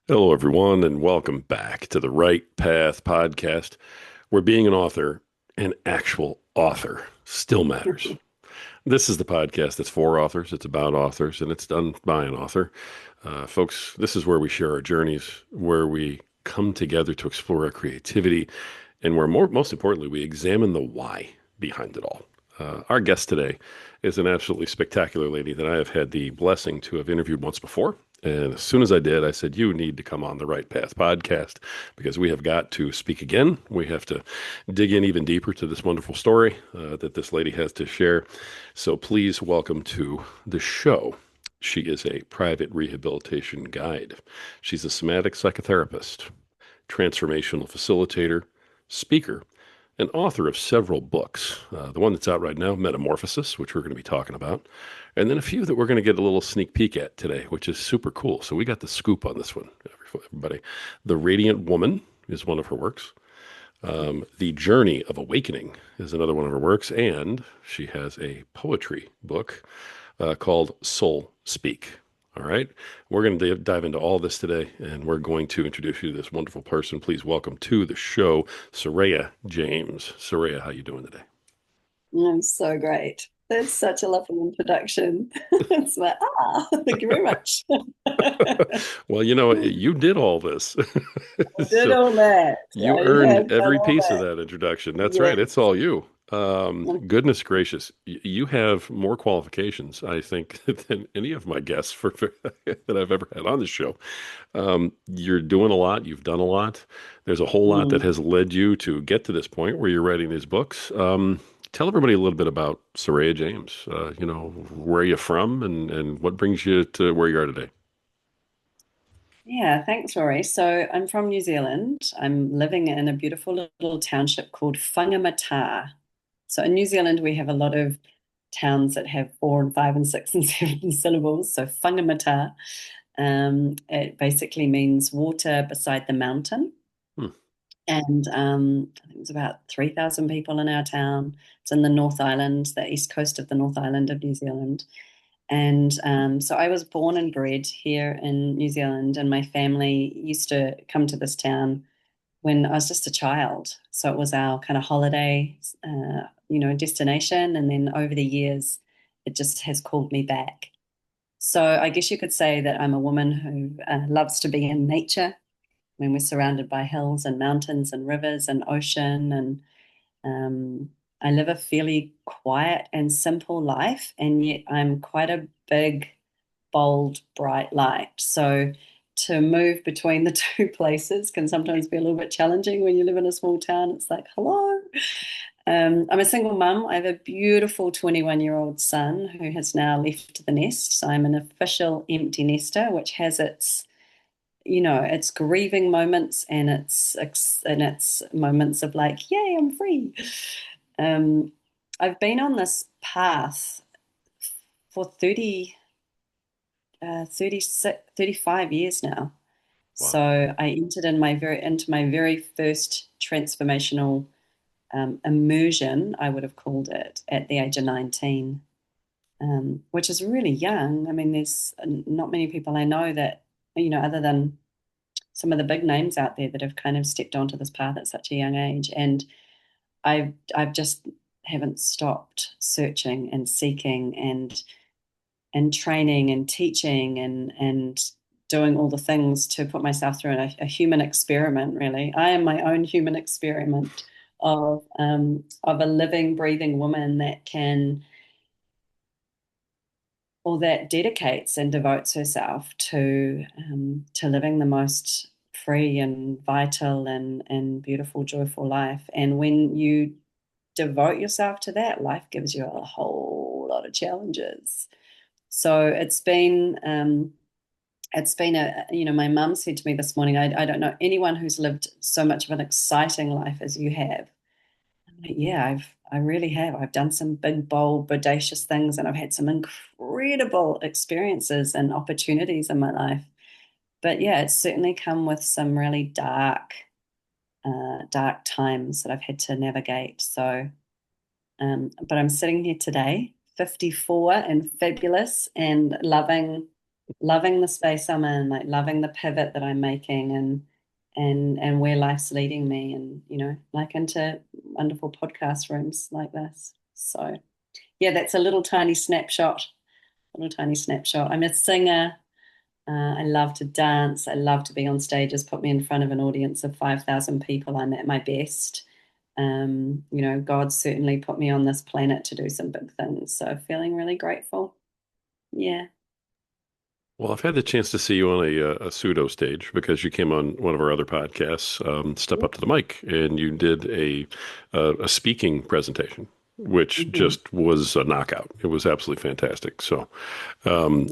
Hello, everyone, and welcome back to the Right Path podcast, where being an author, an actual author, still matters. This is the podcast that's for authors, it's about authors, and it's done by an author. Folks, this is where we share our journeys, where we come together to explore our creativity, and where most importantly, we examine the why behind it all. Our guest today is an absolutely spectacular lady that I have had the blessing to have interviewed once before. And as soon as I did, I said, "You need to come on the Right Path podcast because we have got to speak again. We have to dig in even deeper to this wonderful story that this lady has to share." So please welcome to the show. She is a private rehabilitation guide. She's a somatic psychotherapist, transformational facilitator, speaker, and author of several books. The one that's out right now, Metamorphosis, which we're going to be talking about, and then a few that we're going to get a little sneak peek at today, which is super cool. So we got the scoop on this one, everybody. The Radiant Woman is one of her works. The Journey of Awakening is another one of her works, and she has a poetry book called Soul Speak. All right. We're going to dive into all this today, and we're going to introduce you to this wonderful person. Please welcome to the show, Soreya James. Soreya, how you doing today? I'm so great. That's such a lovely introduction. It's like, thank you very much. Well, you know, you did all this. I did So all that. you I earned have done every all piece of that. that introduction. That's right. It's Yes. all you. Goodness gracious. You have more qualifications, I think, than any of my guests that I've ever had on the show. You're doing a lot. You've done a lot. There's a whole lot that Mm. has led you to get to this point where you're writing these books. Tell everybody a little bit about Soreya James. Where are you from and what brings you to where you are today? Yeah, thanks, Rory. So I'm from New Zealand. I'm living in a beautiful little township called Whangamata. So in New Zealand, we have a lot of towns that have four and five and six and seven syllables. So Whangamata, it basically means water beside the mountain. Hmm. And I think there's about 3,000 people in our town. It's in the North Island, the east coast of the North Island of New Zealand. And so I was born and bred here in New Zealand, and my family used to come to this town when I was just a child. So it was our kind of holiday, destination. And then over the years, it just has called me back. So I guess you could say that I'm a woman who loves to be in nature when we're surrounded by hills and mountains and rivers and ocean. And I live a fairly quiet and simple life, and yet I'm quite a big, bold, bright light. So to move between the two places can sometimes be a little bit challenging when you live in a small town. It's like, hello. I'm a single mum. I have a beautiful 21-year-old son who has now left the nest. So I'm an official empty nester, which has its grieving moments and its moments of like, yay, I'm free. Um, I've been on this path for 36, 35 years now. Wow. So I entered into my very first transformational immersion, I would have called it, at the age of 19, which is really young. I mean, there's not many people I know that, other than some of the big names out there that have kind of stepped onto this path at such a young age. And I've just haven't stopped searching and seeking and training and teaching and doing all the things to put myself through a human experiment, really. I am my own human experiment of a living, breathing woman that can or that dedicates and devotes herself to living the most free and vital and beautiful, joyful life. And when you devote yourself to that, life gives you a whole lot of challenges. So it's been my mum said to me this morning, I don't know anyone who's lived so much of an exciting life as you have. Yeah, I really have. I've done some big, bold, bodacious things, and I've had some incredible experiences and opportunities in my life. But yeah, it's certainly come with some really dark times that I've had to navigate. So, but I'm sitting here today, 54 and fabulous and loving loving the space I'm in, like loving the pivot that I'm making and where life's leading me and, like into wonderful podcast rooms like this. So yeah, that's a little tiny snapshot. I'm a singer. I love to dance. I love to be on stages. Put me in front of an audience of 5,000 people. I'm at my best. God certainly put me on this planet to do some big things. So feeling really grateful. Yeah. Well, I've had the chance to see you on a pseudo stage because you came on one of our other podcasts, Step Up to the Mic, and you did a speaking presentation, which Mm-hmm. just was a knockout. It was absolutely fantastic. So, um,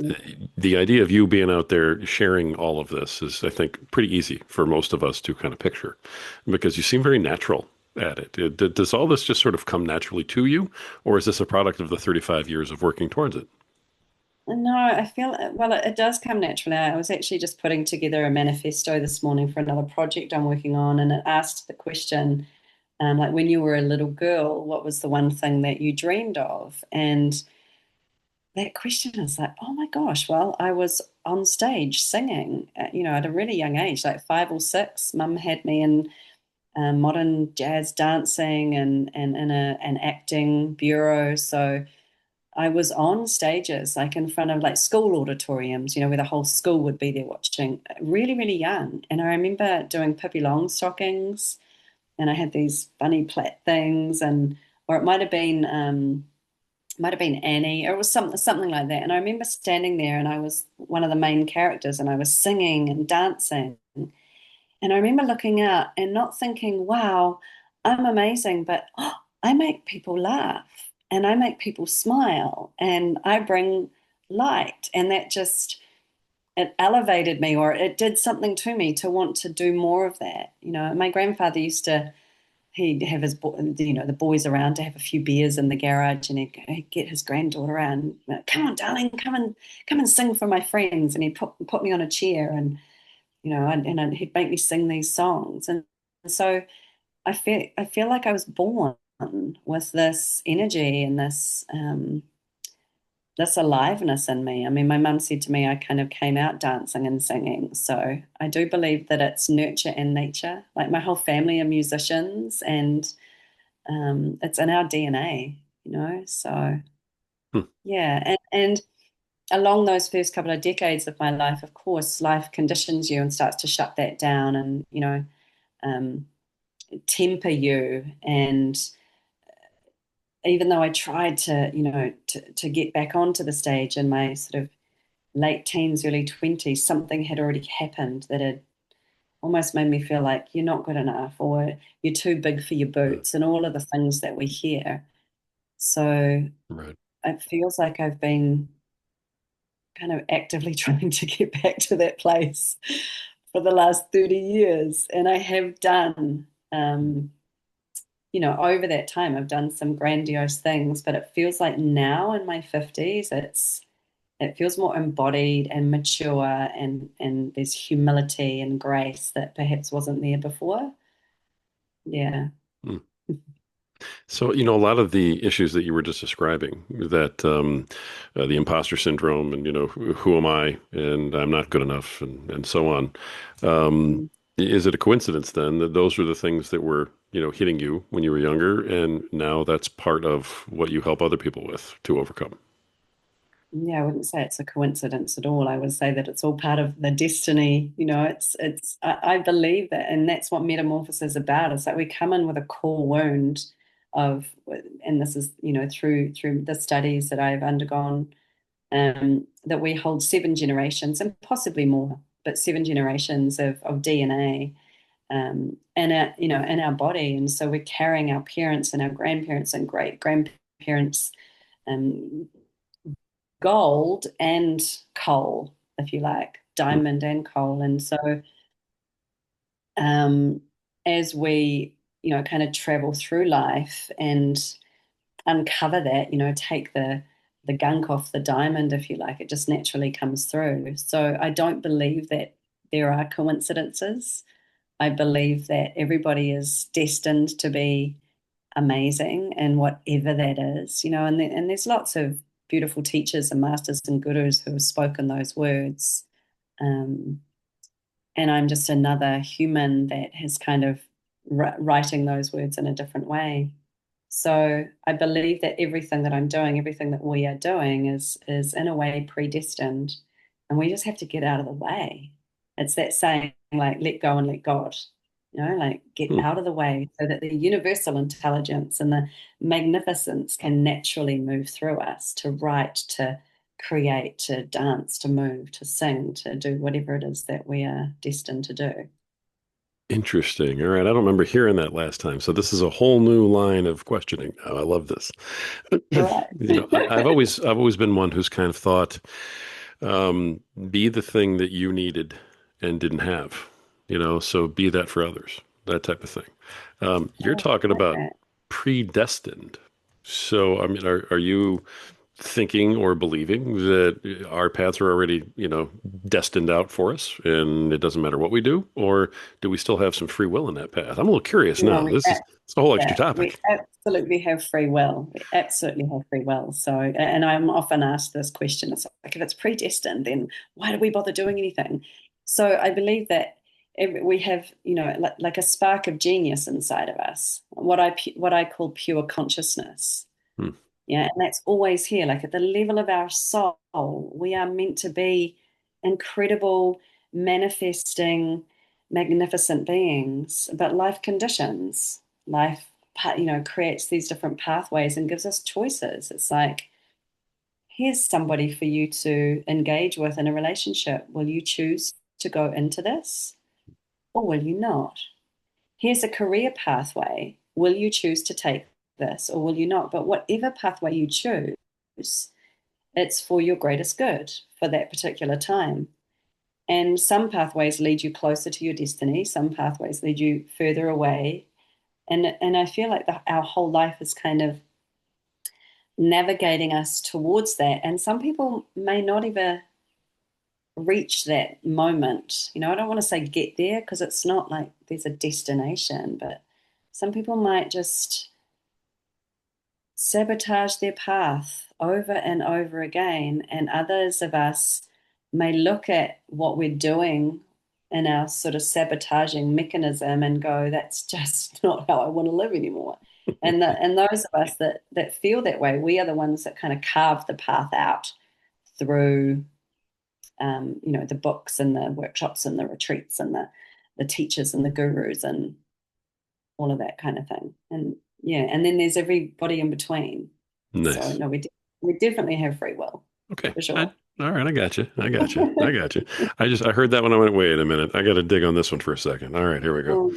the idea of you being out there sharing all of this is, I think, pretty easy for most of us to kind of picture because you seem very natural at it. Does all this just sort of come naturally to you, or is this a product of the 35 years of working towards it? No, I feel well, it does come naturally. I was actually just putting together a manifesto this morning for another project I'm working on, and it asked the question, like when you were a little girl, what was the one thing that you dreamed of? And that question is like, oh my gosh, well, I was on stage singing, at a really young age, like 5 or 6. Mum had me in modern jazz dancing and in an acting bureau. So I was on stages, like in front of like school auditoriums, where the whole school would be there watching, really, really young. And I remember doing Pippi Longstockings, and I had these funny plait things, or it might have been Annie, or it was something like that. And I remember standing there, and I was one of the main characters, and I was singing and dancing. And I remember looking out and not thinking, wow, I'm amazing, but I make people laugh and I make people smile and I bring light. And that just, it elevated me, or it did something to me to want to do more of that. My grandfather used to, he'd have his, the boys around to have a feu beers in the garage, and he'd get his granddaughter around. Come on, darling, come and sing for my friends. And he'd put me on a chair, and he'd make me sing these songs. And so I feel like I was born with this energy and this aliveness in me. I mean, my mum said to me, I kind of came out dancing and singing. So I do believe that it's nurture and nature. Like my whole family are musicians, and it's in our DNA. So Hmm. yeah, and along those first couple of decades of my life, of course, life conditions you and starts to shut that down, and um, temper you. And even though I tried to get back onto the stage in my sort of late teens, early 20s, something had already happened that had almost made me feel like you're not good enough, or you're too big for your Hmm. boots, and all of the things that we hear. So Right. it feels like I've been kind of actively trying to get back to that place for the last 30 years. And I have done, over that time, I've done some grandiose things, but it feels like now in my 50s, it feels more embodied and mature, and there's humility and grace that perhaps wasn't there before. Yeah. Hmm. So, a lot of the issues that you were just describing, that the imposter syndrome and, who am I and I'm not good enough and so on. Um, is it a coincidence then that those are the things that were, hitting you when you were younger, and now that's part of what you help other people with to overcome? Yeah, I wouldn't say it's a coincidence at all. I would say that it's all part of the destiny. I believe that, and that's what metamorphosis is about. It's like we come in with a core wound of, and this is, through the studies that I've undergone, that we hold 7 generations and possibly more, but 7 generations of DNA, in our body. And so we're carrying our parents and our grandparents and great grandparents, um, gold and coal, if you like, Hmm. diamond and coal. And so, um, as we, kind of travel through life and uncover that, take the gunk off the diamond, if you like, it just naturally comes through. So I don't believe that there are coincidences. I believe that everybody is destined to be amazing and whatever that is, and there's lots of beautiful teachers and masters and gurus who have spoken those words. Um, and I'm just another human that has kind of writing those words in a different way. So I believe that everything that I'm doing, everything that we are doing is in a way predestined, and we just have to get out of the way. It's that saying like let go and let God, like get Hmm. out of the way so that the universal intelligence and the magnificence can naturally move through us to write, to create, to dance, to move, to sing, to do whatever it is that we are destined to do. Interesting. All right. I don't remember hearing that last time. So this is a whole new line of questioning now. I love this. Right. I've always been one who's kind of thought, be the thing that you needed and didn't have, so be that for others, that type of thing. You're Oh, talking I like about that. predestined. So, I mean, are you thinking or believing that our paths are already, destined out for us and it doesn't matter what we do? Or do we still have some free will in that path? I'm a little curious No, now. It's a whole extra yeah, we topic. absolutely have free will. We absolutely have free will. So, and I'm often asked this question. It's like, if it's predestined, then why do we bother doing anything? So I believe that we have, like a spark of genius inside of us, what I call pure consciousness. Hmm. Yeah, and that's always here. Like at the level of our soul, we are meant to be incredible, manifesting, magnificent beings. But life conditions, life, creates these different pathways and gives us choices. It's like, here's somebody for you to engage with in a relationship. Will you choose to go into this or will you not? Here's a career pathway. Will you choose to take this or will you not? But whatever pathway you choose, it's for your greatest good for that particular time. And some pathways lead you closer to your destiny, some pathways lead you further away. And I feel like our whole life is kind of navigating us towards that. And some people may not even reach that moment. I don't want to say get there because it's not like there's a destination, but some people might just sabotage their path over and over again. And others of us may look at what we're doing in our sort of sabotaging mechanism and go, that's just not how I want to live anymore. And those of us that feel that way, we are the ones that kind of carve the path out through the books and the workshops and the retreats and the teachers and the gurus and all of that kind of thing. And yeah, and then there's everybody in between. So Nice. no, we definitely have free will Okay. for sure. All right. I got you. I got you. I got you. I heard that one. I went, wait a minute. I got to dig on this one for a second. All right. Here we go.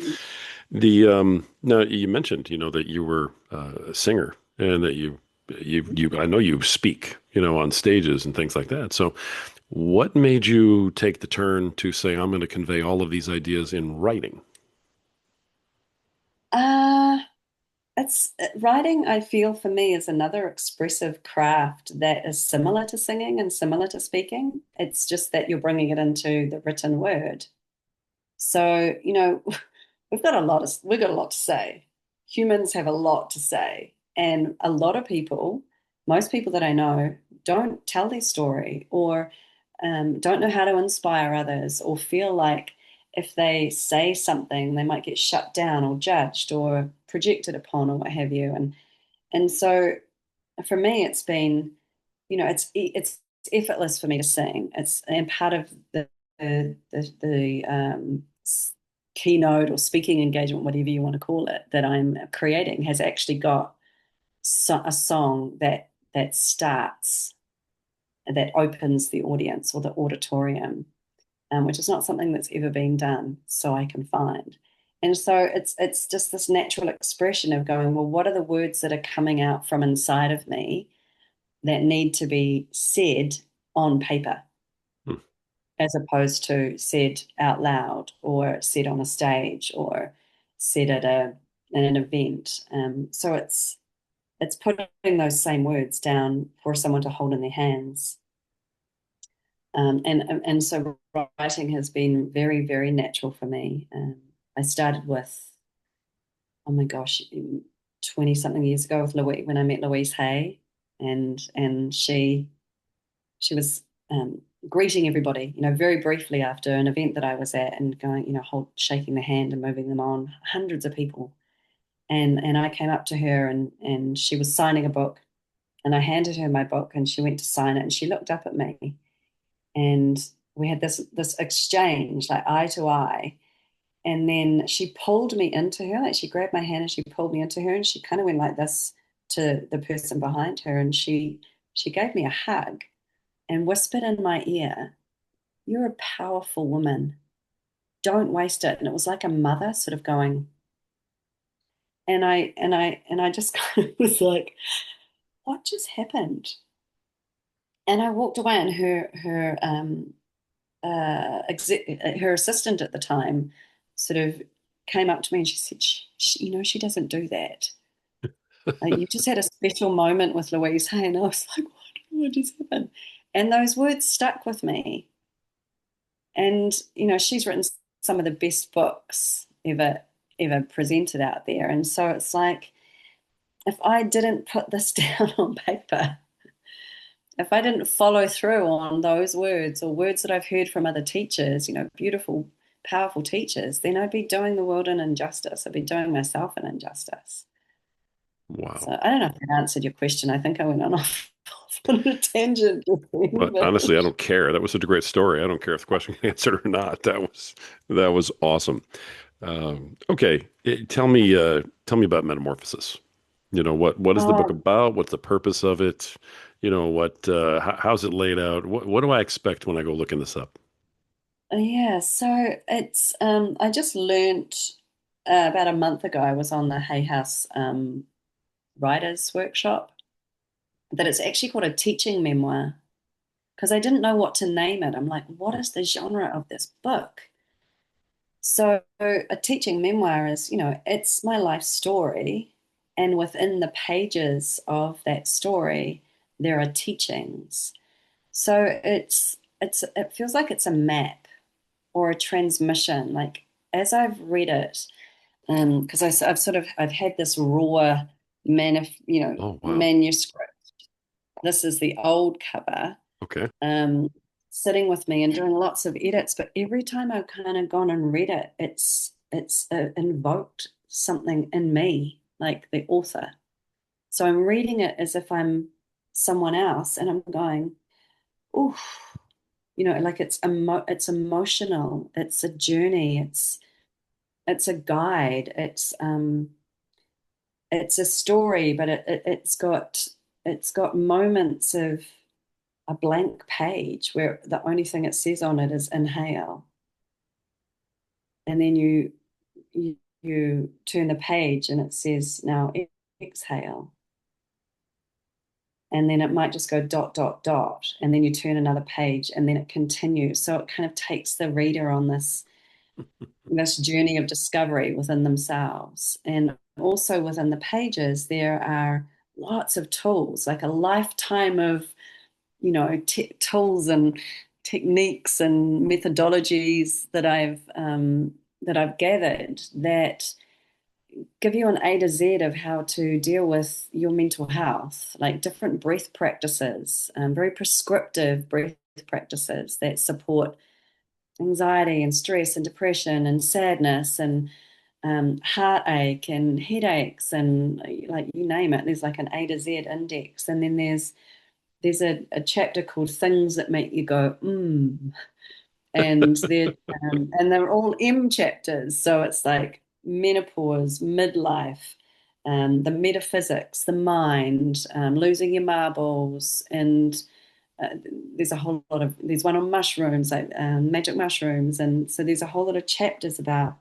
Um, Now you mentioned, that you were a singer and that I know you speak, on stages and things like that. So what made you take the turn to say, I'm going to convey all of these ideas in writing? uh, it's writing, I feel for me is another expressive craft that is similar to singing and similar to speaking. It's just that you're bringing it into the written word. So, we've got a lot to say. Humans have a lot to say. And a lot of people, most people that I know, don't tell their story or don't know how to inspire others or feel like if they say something, they might get shut down or judged or projected upon or what have you. And so for me, it's been, it's effortless for me to sing. It's and part of the keynote or speaking engagement, whatever you want to call it, that I'm creating has actually got a song that starts that opens the audience or the auditorium, which is not something that's ever been done, so I can find. And so it's just this natural expression of going, well, what are the words that are coming out from inside of me that need to be said on paper Hmm. as opposed to said out loud or said on a stage or said at an event. So it's putting those same words down for someone to hold in their hands. And so writing has been very, very natural for me. I started with, oh my gosh, 20 something years ago with Louise, when I met Louise Hay. and she was greeting everybody, very briefly after an event that I was at, and going, shaking the hand and moving them on, hundreds of people. And I came up to her, and she was signing a book, and I handed her my book, and she went to sign it, and she looked up at me, and we had this exchange, like eye to eye. And then she pulled me into her, like she grabbed my hand and she pulled me into her, and she kind of went like this to the person behind her, and she gave me a hug and whispered in my ear, "You're a powerful woman. Don't waste it." And it was like a mother sort of going, and I just kind of was like, what just happened? And I walked away, and her assistant at the time sort of came up to me, and she said, she doesn't do that. Like, you just had a special moment with Louise, hey? And I was like, what just happened? And those words stuck with me. And, she's written some of the best books ever presented out there. And so it's like, if I didn't put this down on paper, if I didn't follow through on those words, or words that I've heard from other teachers, beautiful, powerful teachers, then I'd be doing the world an injustice. I'd be doing myself an injustice. Wow. So I don't know if that answered your question. I think I went on off on a tangent. Well, But honestly, I don't care. That was such a great story. I don't care if the question got answered or not. That was awesome. Okay, tell me about Metamorphosis. What is the book oh, about? What's the purpose of it? How's it laid out? What do I expect when I go looking this up? yeah, so it's I just learnt about a month ago. I was on the Hay House writers workshop, that it's actually called a teaching memoir, because I didn't know what to name it. I'm like, what is the genre of this book? So a teaching memoir is, it's my life story, and within the pages of that story, there are teachings. So it feels like it's a map or a transmission. Like, as I've read it, because I've had this raw Oh, wow. manuscript. This is the old cover, Okay. um, sitting with me and doing lots of edits. But every time I've kind of gone and read it, it's invoked something in me, like the author. So I'm reading it as if I'm someone else, and I'm going, "Ooh," like it's emotional. It's a journey. It's a guide. It's a story, but it's got moments of a blank page where the only thing it says on it is inhale, and then you turn the page and it says now exhale, and then it might just go dot dot dot, and then you turn another page and then it continues. So it kind of takes the reader on this journey of discovery within themselves. And also within the pages there are lots of tools, like a lifetime of tools and techniques and methodologies that I've gathered, that give you an A to Z of how to deal with your mental health, like different breath practices, very prescriptive breath practices that support anxiety and stress and depression and sadness and heartache and headaches, and like, you name it, there's like an A to Z index. And then there's a chapter called Things That Make You Go, and they're all M chapters. So it's like menopause, midlife, the metaphysics, the mind, losing your marbles, and uh, there's one on mushrooms, like magic mushrooms, and so there's a whole lot of chapters about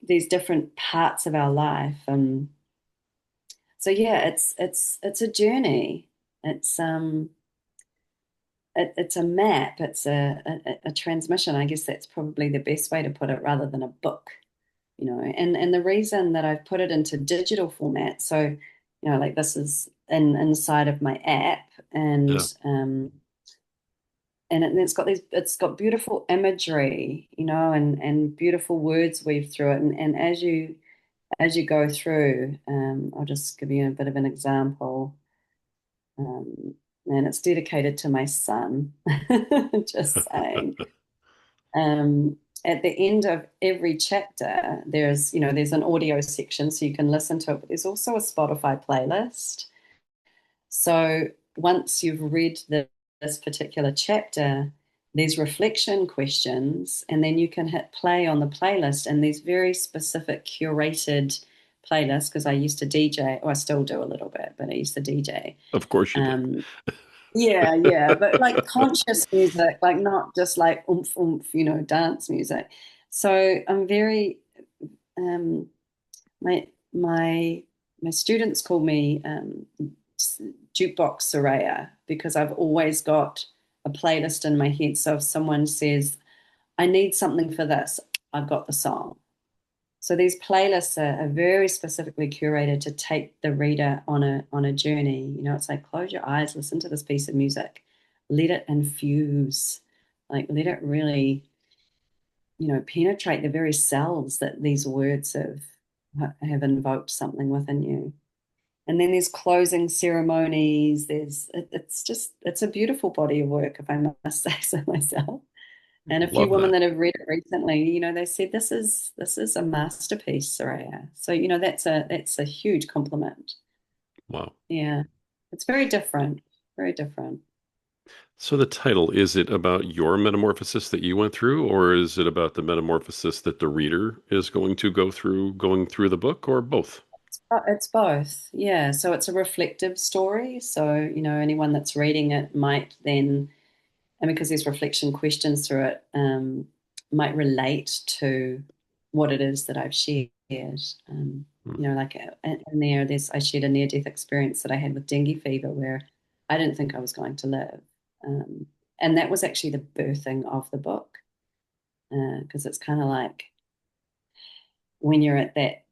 these different parts of our life. So yeah, it's a journey. It's a map. It's a transmission. I guess that's probably the best way to put it, rather than a book. And the reason that I've put it into digital format, so like, this is inside of my app, Yeah. and it's got beautiful imagery, and beautiful words weaved through it. And as you go through, I'll just give you a bit of an example. Um, and it's dedicated to my son. Just saying. Um, at the end of every chapter, there's an audio section so you can listen to it, but there's also a Spotify playlist. So once you've read this particular chapter, there's reflection questions, and then you can hit play on the playlist. And these very specific curated playlists, because I used to DJ, or I still do a little bit, but I used to DJ. Of course you did. Um, yeah, yeah, but like conscious music, like not just like oomph, oomph, dance music. So I'm very, um, my my my students call me jukebox Soreya because I've always got a playlist in my head. So if someone says, I need something for this, I've got the song. So these playlists are very specifically curated to take the reader on a journey. It's like close your eyes, listen to this piece of music, let it infuse, like let it really, penetrate the very cells that these words have invoked something within you. And then there's closing ceremonies. It's a beautiful body of work, if I must say so myself. And a few Love women that. that have read it recently, they said this is a masterpiece, Soreya. So that's a huge compliment. Wow. Yeah, it's very different, very different. So the title, is it about your metamorphosis that you went through, or is it about the metamorphosis that the reader is going to go through going through the book, or both? It's both, yeah. So it's a reflective story. So anyone that's reading it might then, and because there's reflection questions through it, might relate to what it is that I've shared. Hmm. Like in there's I shared a near-death experience that I had with dengue fever where I didn't think I was going to live, um, and that was actually the birthing of the book because it's kind of like when you're at that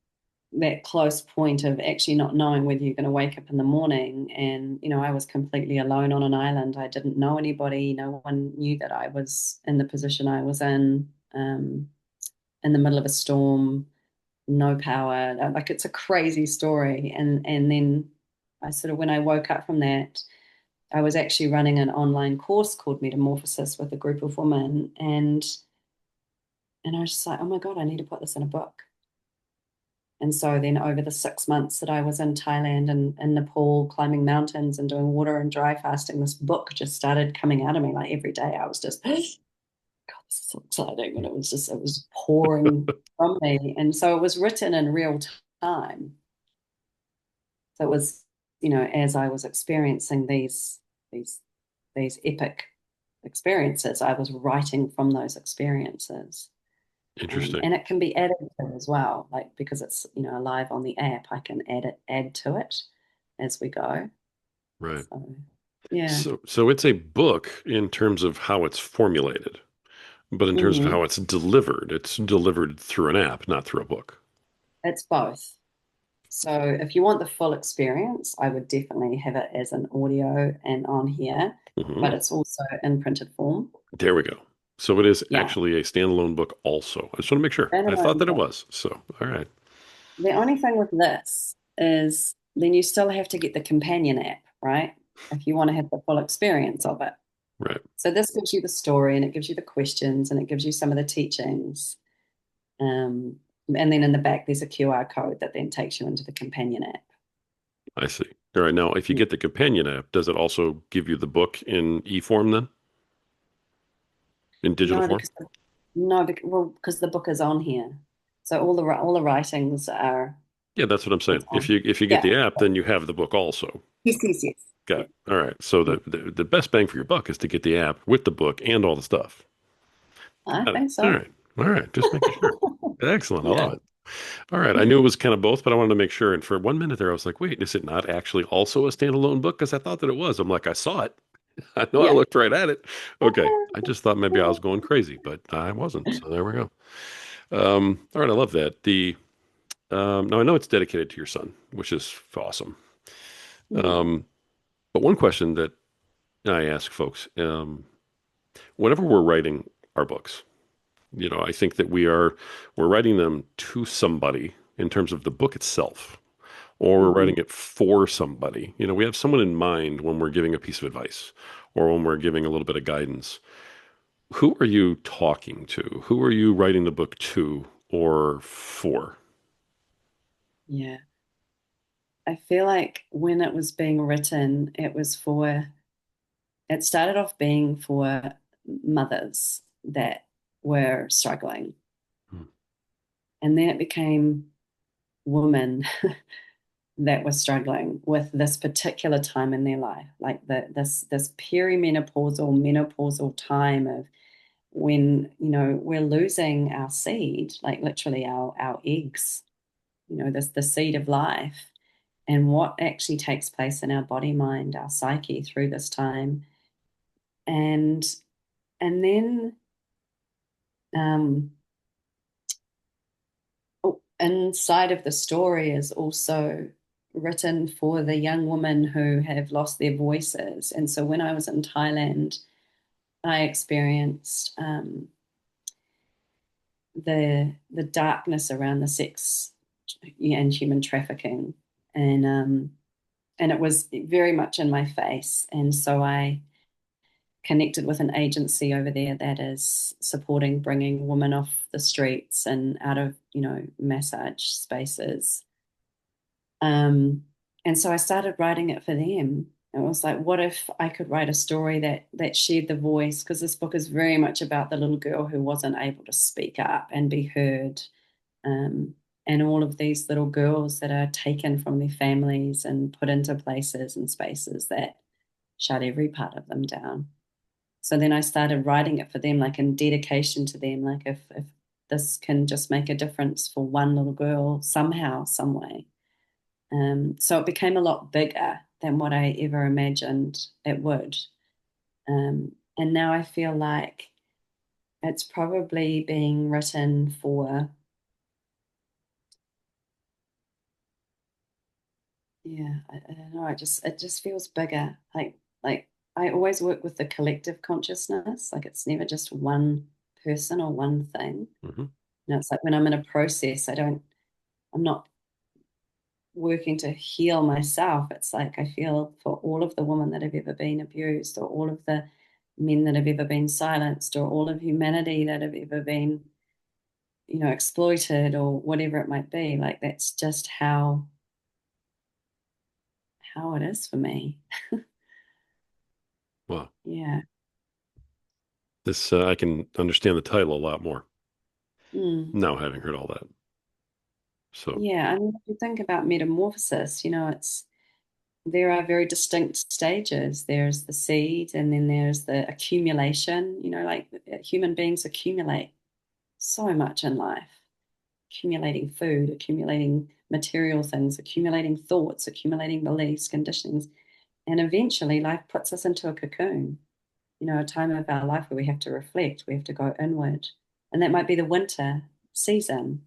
close point of actually not knowing whether you're going to wake up in the morning. And, I was completely alone on an island. I didn't know anybody. No one knew that I was in the position I was in the middle of a storm, no power. Like it's a crazy story. And then I sort of, when I woke up from that, I was actually running an online course called Metamorphosis with a group of women. And I was just like, oh my God, I need to put this in a book. And so then over the 6 months that I was in Thailand and Nepal, climbing mountains and doing water and dry fasting, this book just started coming out of me. Like every day I was just, God, this is so exciting. And it was pouring from me. And so it was written in real time. So it was, as I was experiencing these, these epic experiences, I was writing from those experiences. Interesting. And it can be added to as well, like because it's live on the app, I can add to it as we go. Right. So yeah. So it's a book in terms of how it's formulated, but in terms of Hmm. how it's delivered through an app, not through a book. It's both. So if you want the full experience, I would definitely have it as an audio and on here, Hmm. but it's also in printed form. There we go. So it is Yeah. actually a standalone book also. I just want to make sure. I thought Standalone that it book. was. So, all right. The only thing with this is then you still have to get the companion app, right? If you want to have the full experience of it. Right. So this gives you the story and it gives you the questions and it gives you some of the teachings. Um, and then in the back, there's a QR code that then takes you into the companion app. I see. All right. Now, if you get the companion app, does it also give you the book in e-form then? In digital No, form? because no, because the book is on here. So all the writings are Yeah, that's what I'm it's saying. If on. you get Yeah. the app, then you have the book also. Yes, yes, yes. Got Yeah. it. All right. So Yeah. the best bang for your buck is to get the app with the book and all the stuff. I Got it. think All so. right. All right. Just making sure. Excellent. I Yeah. love it. All right. I knew it was kind of both, but I wanted to make sure. And for 1 minute there, I was like, wait, is it not actually also a standalone book? Because I thought that it was. I'm like, I saw it. I know I Yeah. looked right at it. Okay. I just thought maybe I was going crazy, but I wasn't. So there we go. All right. I love that. Now I know it's dedicated to your son, which is awesome. Yeah. Um, but one question that I ask folks, whenever we're writing our books, I think that we're writing them to somebody in terms of the book itself. or we're Hmm. writing it for somebody. We have someone in mind when we're giving a piece of advice or when we're giving a little bit of guidance. Who are you talking to? Who are you writing the book to or for? Yeah. I feel like when it was being written, it started off being for mothers that were struggling. Hmm. And then it became women that were struggling with this particular time in their life, like this perimenopausal, menopausal time of when, we're losing our seed, like literally our eggs, this the seed of life, and what actually takes place in our body, mind, our psyche through this time. And and then um inside of the story is also written for the young women who have lost their voices. And so when I was in Thailand, I experienced the darkness around the sex and human trafficking, and it was very much in my face. And so I connected with an agency over there that is supporting bringing women off the streets and out of massage spaces. Um, and so I started writing it for them. It was like, what if I could write a story that shared the voice? Because this book is very much about the little girl who wasn't able to speak up and be heard, um, and all of these little girls that are taken from their families and put into places and spaces that shut every part of them down. So then I started writing it for them, like in dedication to them, like if this can just make a difference for one little girl somehow, some way. So it became a lot bigger than what I ever imagined it would. And now I feel like it's probably being written for, yeah, I don't know. It just feels bigger. Like I always work with the collective consciousness. Like it's never just one person or one thing. Hmm. It's like when I'm in a process, I'm not working to heal myself. It's like I feel for all of the women that have ever been abused, or all of the men that have ever been silenced, or all of humanity that have ever been, exploited, or whatever it might be. Like that's just how it is for me. Well, Yeah. this I can understand the title a lot more Mm. now, having heard all that. So, Yeah. I mean, if you think about metamorphosis, there are very distinct stages. There's the seed, and then there's the accumulation. Like human beings accumulate so much in life, accumulating food, accumulating material things, accumulating thoughts, accumulating beliefs, conditionings. And eventually life puts us into a cocoon, a time of our life where we have to reflect, we have to go inward. And that might be the winter season,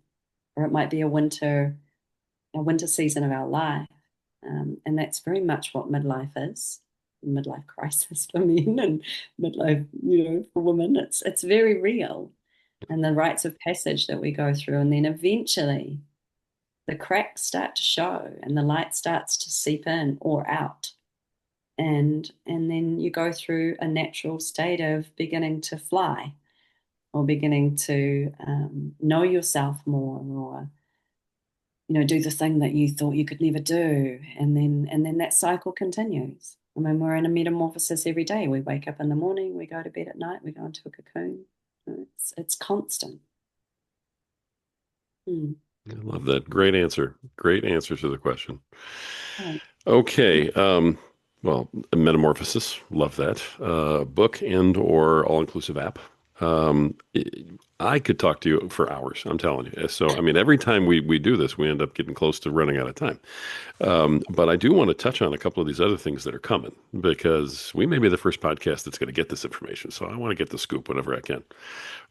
or it might be a winter season of our life. And that's very much what midlife is. Midlife crisis for men and midlife, for women. It's very real, and the rites of passage that we go through. And then eventually the cracks start to show and the light starts to seep in or out. And then you go through a natural state of beginning to fly, or beginning to know yourself more, or do the thing that you thought you could never do. And then that cycle continues. I mean, we're in a metamorphosis every day. We wake up in the morning, we go to bed at night, we go into a cocoon. It's constant. Hmm. I love that. Great answer. Great answer to the question. Thanks. Okay. Well, Metamorphosis, love that. Book and or all-inclusive app. Um, I could talk to you for hours, I'm telling you. So, I mean, every time we do this, we end up getting close to running out of time. But I do want to touch on a couple of these other things that are coming because we may be the first podcast that's going to get this information. So I want to get the scoop whenever I can.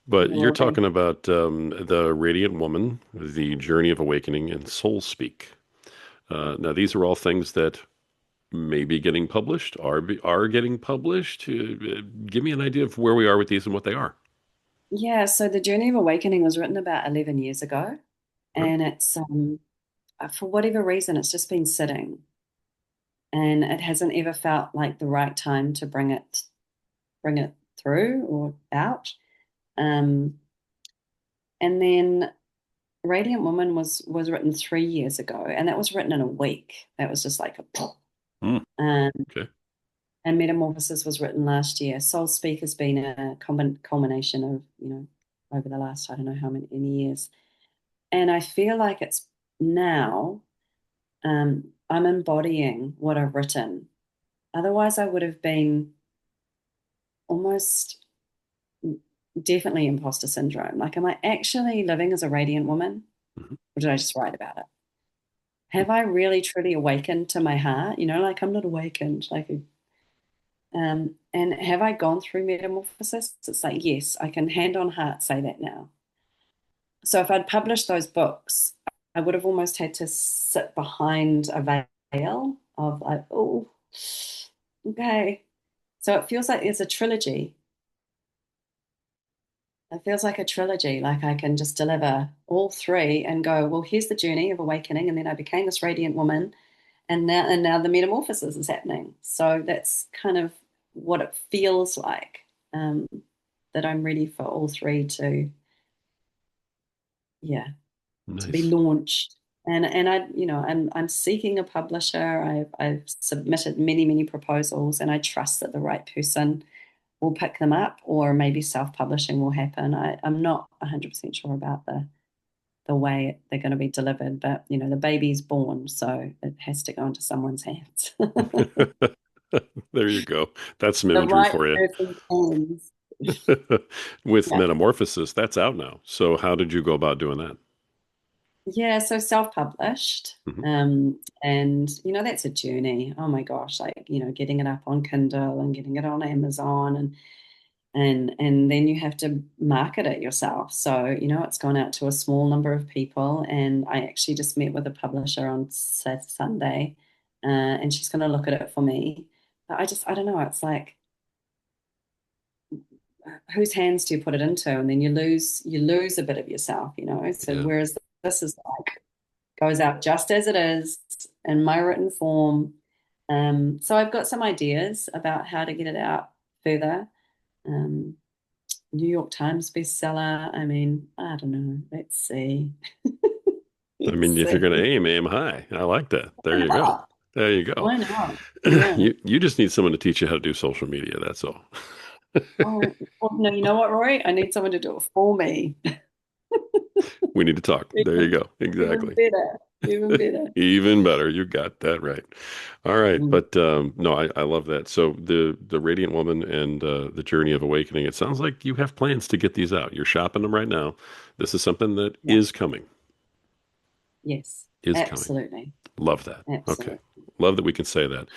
But you're Well, thank talking about the Radiant Woman, the Journey of Awakening, and Soul Speak. Now, these are all things that may be getting published, are getting published. Give me an idea of where we are with these and what they are. Yeah, so the Journey of Awakening was written about 11 years ago, Oh, and it's for whatever reason, it's just been sitting, and it hasn't ever felt like the right time to bring it through or out. Um, and then Radiant Woman was written 3 years ago, and that was written in a week. That was just like a pop. Mm, Um, okay. and Metamorphosis was written last year. Soul Speak has been a culmination of, over the last, I don't know how many years. And I feel like it's now, I'm embodying what I've written. Otherwise, I would have been almost definitely imposter syndrome. Like, am I actually living as a radiant woman? Mhm. Or did I just write about it? Have I really truly awakened to my heart? Like, I'm not awakened. Like, and have I gone through metamorphosis? It's like, yes, I can hand on heart say that now. So if I'd published those books, I would have almost had to sit behind a veil of like, oh, okay. So it feels like there's a trilogy. It feels like a trilogy. Like I can just deliver all three and go, well, here's the journey of awakening, and then I became this radiant woman, and now the metamorphosis is happening. So that's kind of what it feels like. Um, that I'm ready for all three to, yeah, to be Nice. launched. And I'm seeking a publisher. I've submitted many proposals, and I trust that the right person will pick them up, or maybe self-publishing will happen. I'm not 100% sure about the way they're going to be delivered, but the baby's born, so it has to go into someone's hands. There you go. That's some The imagery right for you. person's hands. With Yeah. Metamorphosis, that's out now. So how did you go about doing that? Yeah, so self-published. Mhm. And that's a journey. Oh my gosh, like, getting it up on Kindle and getting it on Amazon, and then you have to market it yourself. So, it's gone out to a small number of people, and I actually just met with a publisher on Sunday, and she's going to look at it for me. But I don't know, it's like, whose hands do you put it into? And then you lose a bit of yourself. So Yeah. whereas this is like goes out just as it is in my written form. So I've got some ideas about how to get it out further. Um, New York Times bestseller. I mean, I don't know. Let's see. I Let's mean, if you're see. going to aim high. I like that. Why There you go. not? There you go. Why not? Yeah. You just need someone to teach you how to do social media. That's all. Oh, well, no, you know what, Rory? I need someone to do it for me. We need to talk. There you Even, go. even Exactly. better. Even better. Even better. You got that right. All right. Mm, But no, I love that. So the Radiant Woman and the Journey of Awakening, it sounds like you have plans to get these out. You're shopping them right now. This is something that yeah. is coming. Yes. Is coming. Absolutely. Love that. Okay. Absolutely. Love that we can say that.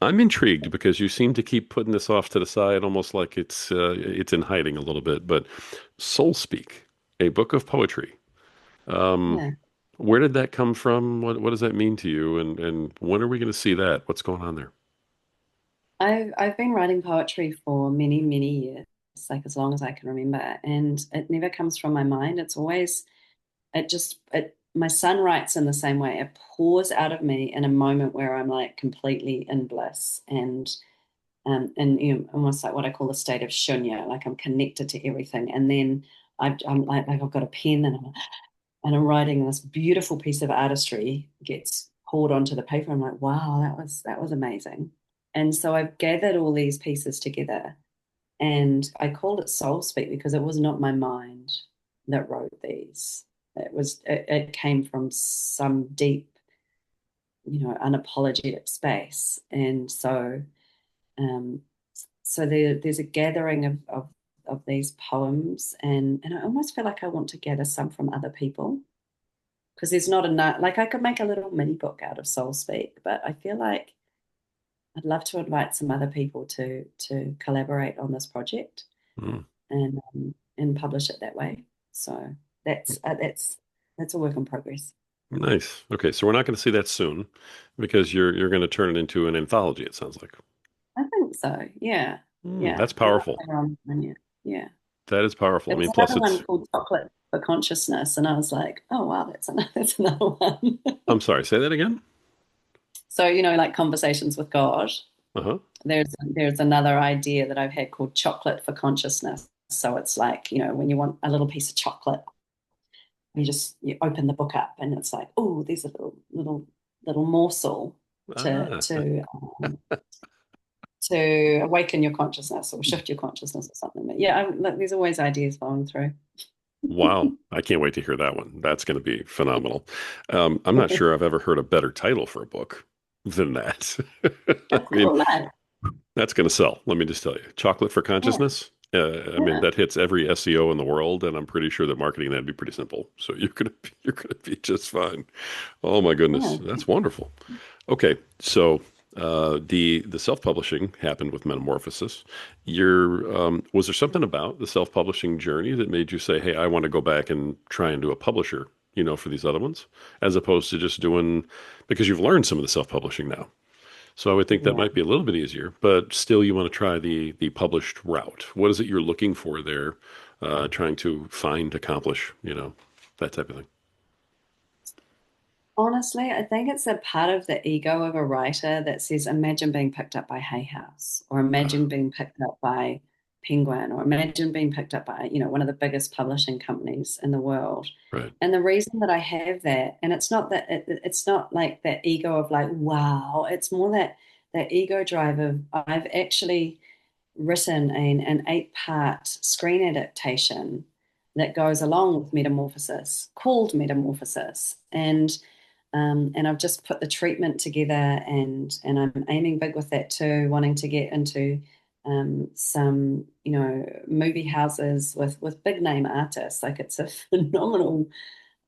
I'm intrigued because you seem to keep putting this off to the side, almost like it's in hiding a little bit. But Soul Speak, a book of poetry. Um, Yeah. where did that come from? What does that mean to you? And when are we going to see that? What's going on there? I've been writing poetry for many years, like as long as I can remember, and it never comes from my mind. It's always it my son writes in the same way. It pours out of me in a moment where I'm like completely in bliss, and almost like what I call the state of shunya, like I'm connected to everything. And then I'm like I've got a pen, and I'm writing this beautiful piece of artistry gets poured onto the paper. I'm like, wow, that was amazing. And so I've gathered all these pieces together, and I called it Soul Speak because it was not my mind that wrote these. It came from some deep, unapologetic space. And um, so there's a gathering of these poems, and I almost feel like I want to gather some from other people, because there's not enough. Like, I could make a little mini book out of Soul Speak, but I feel like I'd love to invite some other people to collaborate on this project, Mm, and publish it that way. So that's a work in progress. nice. Okay, so we're not going to see that soon because you're going to turn it into an anthology, it sounds like. I think so. Yeah, yeah. That's There's powerful. nothing wrong with it yet. Yeah. That is powerful. There I mean, was plus another it's, one called Chocolate for Consciousness, and I was like, oh wow, that's another one. I'm sorry, say that again. So, like Conversations with God, Uh-huh. there's another idea that I've had called Chocolate for Consciousness. So it's like, when you want a little piece of chocolate, you open the book up and it's like, oh, there's a little morsel to Ah, to um, to awaken your consciousness or shift your consciousness or something. But yeah, like, there's always ideas flowing through. wow. I can't wait to hear that one. That's going to be phenomenal. I'm not sure I've ever heard a better title for a book than that. I That's mean, cool, right? that's going to sell. Let me just tell you. Chocolate for Yeah, consciousness. I mean, yeah, that hits every SEO in the world, and I'm pretty sure that marketing that'd be pretty simple. So you're gonna be just fine. Oh my goodness, yeah. that's wonderful. Okay, so the self-publishing happened with Metamorphosis. Was there something about the self-publishing journey that made you say, "Hey, I want to go back and try and do a publisher," for these other ones, as opposed to just doing because you've learned some of the self-publishing now. So I would think that Yeah. might be a little bit easier, but still you want to try the published route. What is it you're looking for there, trying to find, accomplish, that type of thing. Honestly, I think it's a part of the ego of a writer that says, imagine being picked up by Hay House, or imagine Ah, being picked up by Penguin, or imagine being picked up by, one of the biggest publishing companies in the world. right. And the reason that I have that, and it's not that it's not like that ego of like, wow, it's more that ego drive of I've actually written an 8-part screen adaptation that goes along with Metamorphosis called Metamorphosis. And I've just put the treatment together, and I'm aiming big with that too, wanting to get into some movie houses with big name artists. Like it's a phenomenal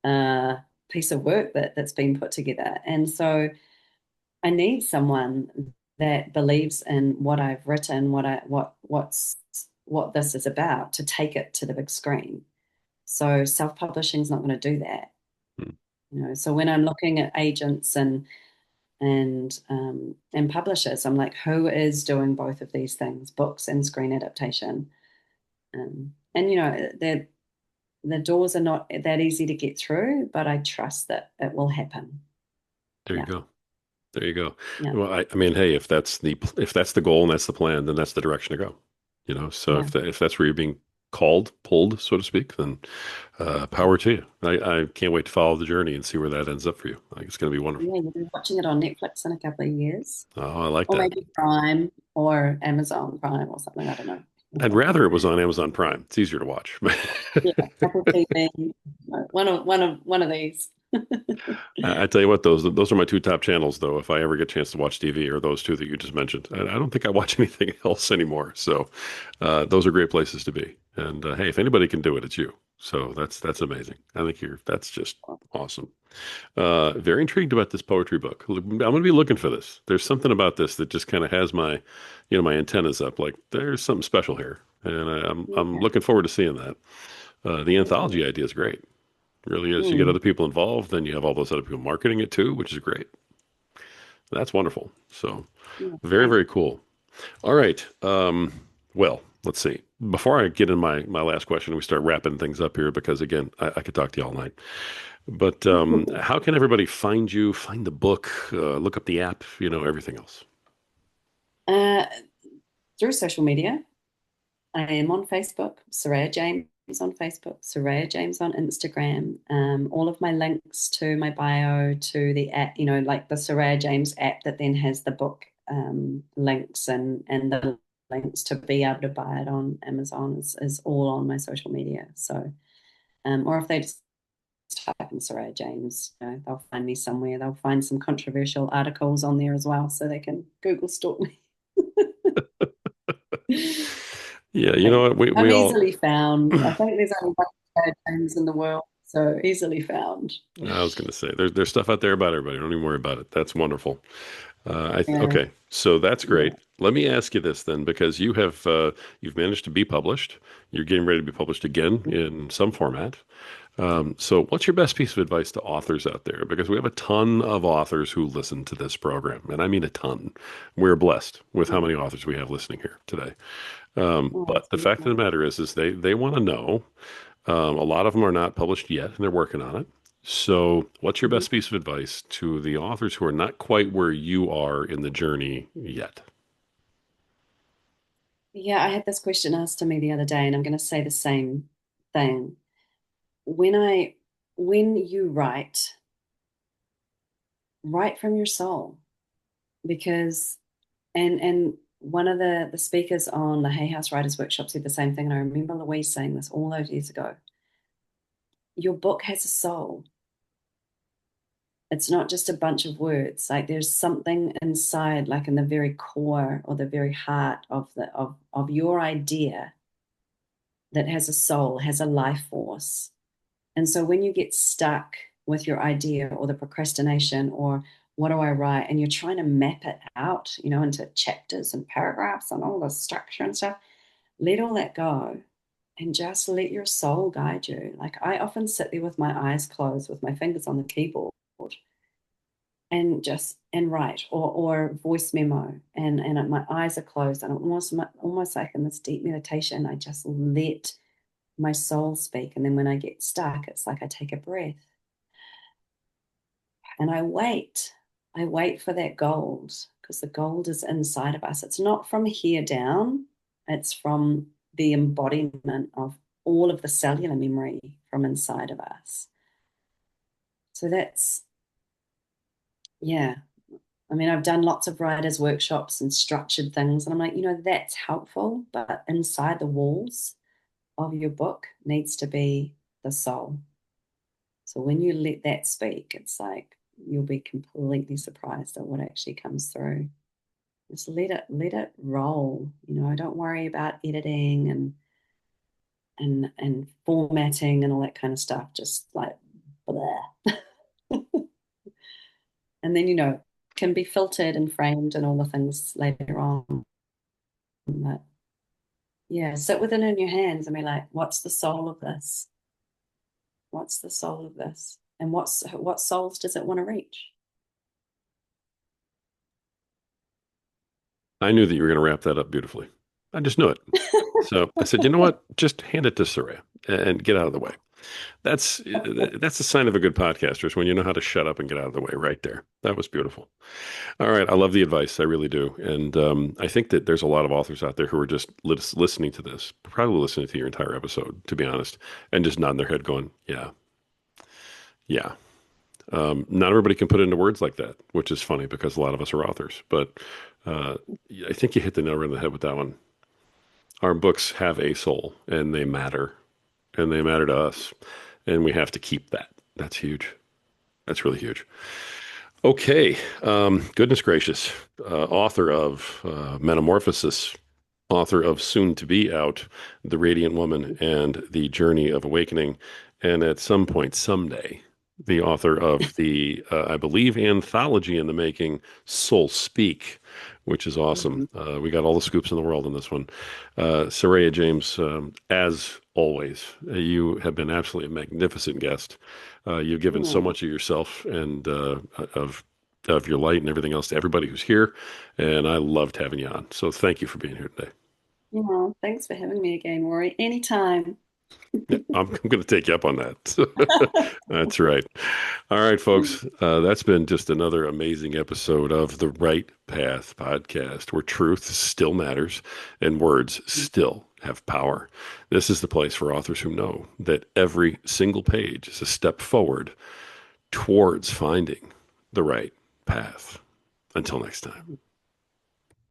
uh, piece of work that's been put together, and so I need someone that believes in what I've written, what this is about, to take it to the big screen. So self-publishing is not going to do that. Hmm. So when I'm looking at agents and publishers, I'm like, who is doing both of these things, books and screen adaptation? And the doors are not that easy to get through, but I trust that it will happen. There you Yeah, go. There you go. yeah, Well, I mean, hey, if that's the goal and that's the plan, then that's the direction to go. So yeah, if that's where you're being pulled, so to speak, then power to you. I can't wait to follow the journey and see where that ends up for you. I think it's going to be wonderful. yeah. You'll be watching it on Netflix in a couple of years, Oh, I like or that. maybe Prime or Amazon Prime or something. I don't know. I'd rather it was on Amazon Prime. It's easier to watch. Yeah, Apple TV, one of these. I tell you what, those are my two top channels, though. If I ever get a chance to watch TV, or those two that you just mentioned, I don't think I watch anything else anymore. So those are great places to be. And hey, if anybody can do it, it's you. So that's amazing. I think that's just awesome. Very intrigued about this poetry book. I'm going to be looking for this. There's something about this that just kind of has my antennas up. Like there's something special here, and I'm Yeah, looking forward to seeing that. The me too. anthology idea is great. It really is. You get Mm, other people involved, then you have all those other people marketing it too, which is great. That's wonderful. So yeah, very, thanks. very cool. All right. Well, let's see. Before I get in my last question, we start wrapping things up here because again, I could talk to you all night. But how can everybody find you, find the book, look up the app, everything else? Uh, through social media, I am on Facebook, Soreya James on Facebook, Soreya James on Instagram. All of my links to my bio, to the app, like the Soreya James app that then has the book links and the links to be able to buy it on Amazon is all on my social media. So, or if they just type in Soreya James, they'll find me somewhere. They'll find some controversial articles on there as well, so they can Google stalk me. Yeah, you know Like, what? We I'm all easily found. I think there's only one Soreya James in the world, so easily found. I was going to say there's stuff out there about everybody. Don't even worry about it. That's wonderful. Yeah, Okay, so that's yeah. great. Let me ask you this then, because you've managed to be published. You're getting ready to be published again in some format. So what's your best piece of advice to authors out there? Because we have a ton of authors who listen to this program, and I mean a ton. We're blessed with how many authors we have listening here today. Oh, But that's the fact of the beautiful. matter is they want to know. A lot of them are not published yet, and they're working on it. So, what's your Mhm. best piece of advice to the authors who are not quite where you are in the journey yet? Yeah, I had this question asked to me the other day, and I'm going to say the same thing. When I, when you write, write from your soul, because and one of the speakers on the Hay House Writers Workshop said the same thing, and I remember Louise saying this all those years ago. Your book has a soul. It's not just a bunch of words. Like there's something inside, like in the very core or the very heart of of your idea that has a soul, has a life force. And so when you get stuck with your idea or the procrastination or what do I write, and you're trying to map it out, into chapters and paragraphs and all the structure and stuff, let all that go and just let your soul guide you. Like I often sit there with my eyes closed, with my fingers on the keyboard and just and write or voice memo and my eyes are closed and almost like in this deep meditation I just let my soul speak, and then when I get stuck it's like I take a breath and I wait for that gold, because the gold is inside of us. It's not from here down, it's from the embodiment of all of the cellular memory from inside of us. So that's, yeah, I mean, I've done lots of writers' workshops and structured things, and I'm like, that's helpful, but inside the walls of your book needs to be the soul. So when you let that speak, it's like you'll be completely surprised at what actually comes through. Just let it roll. Don't worry about editing and formatting and all that kind of stuff. Just like blah. And then can be filtered and framed and all the things later on. But yeah, sit with it in your hands and be like, what's the soul of this? What's the soul of this? And what souls does it want to reach? I knew that you were going to wrap that up beautifully. I just knew it. So I said, you know what? Just hand it to Soreya and get out of the way. That's that's a sign of a good podcaster is when you know how to shut up and get out of the way right there. That was beautiful. All right. I love the advice. I really do. And I think that there's a lot of authors out there who are just listening to this, probably listening to your entire episode, to be honest, and just nodding their head going, yeah, yeah. Not everybody can put it into words like that, which is funny because a lot of us are authors. But uh, I think you hit the nail right on the head with that one. Our books have a soul and they matter to us. And we have to keep that. That's huge. That's really huge. Okay. Goodness gracious. Author of Metamorphosis, author of soon to be out, The Radiant Woman and the Journey of Awakening. And at some point, someday, the author of the, I believe, anthology in the making, Soul Speak, which is awesome. Mhm. We got all the scoops in the world in this one. Soreya James, as always, you have been absolutely a magnificent guest. You've given so Oh, much of yourself and of your light and everything else to everybody who's here, and I loved having you on. So thank you for being here today. thanks for having me again, Rory. Anytime. Yeah, I'm going to take you up on that. That's right. All right, folks. That's been just another amazing episode of the Right Path podcast, where truth still matters and words still have power. This is the place for authors who know that every single page is a step forward towards finding the right path. Until next time.